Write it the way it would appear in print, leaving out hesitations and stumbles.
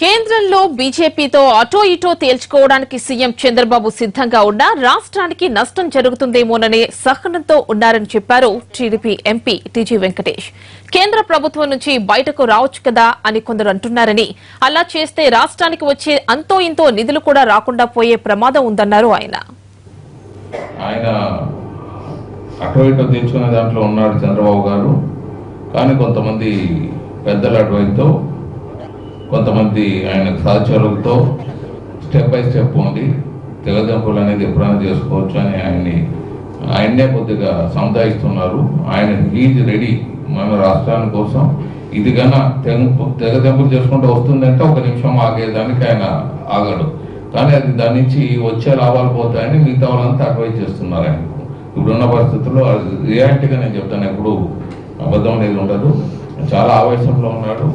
కేంద్రంలో బీజేపీతో అటో ఇటో తేల్చుకోవడానికి సీఎం చంద్రబాబు సిద్ధంగా ఉన్నా రాష్ట్రానికి నష్టం జరుగుతుందేమోననే సహనంతో ఉన్నారని చెప్పారు టీడీపీ ఎంపీ టీజీ వెంకటేష్. కేంద్ర ప్రభుత్వం నుంచి బయటకు రావచ్చు కదా అని కొందరు అంటున్నారని, అలా చేస్తే రాష్ట్రానికి వచ్చే అంతో ఇంతో నిధులు కూడా రాకుండా పోయే ప్రమాదం ఉందన్నారు ఆయన. అటో ఇటో తెచ్చుకునే దాంట్లో ఉన్నాడు చంద్రబాబు గారు. కానీ కొంతమంది పెద్దల అడ్వైస్తో, కొంతమంది ఆయన సహచరులతో స్టెప్ బై స్టెప్ ఉంది. తెగదెంపులు అనేది ఎప్పుడైనా చేసుకోవచ్చు అని ఆయన్నే కొద్దిగా సముదాయిస్తున్నారు. ఆయన ఈజ్ రెడీ మన రాష్ట్రాని కోసం. ఇది కన్నా తెగదెంపులు చేసుకుంటూ వస్తుందంటే ఒక నిమిషం ఆగేదానికి ఆయన ఆగడు. కానీ అది దాని నుంచి వచ్చే లాభాలు పోతాయని మిగతా వాళ్ళంతా అడ్వైజ్ చేస్తున్నారు ఆయనకు. ఇప్పుడున్న పరిస్థితుల్లో రియాలిటీగా నేను చెప్తాను, ఎప్పుడు అబద్ధం అనేది ఉండదు. చాలా ఆవేశంలో ఉన్నాడు.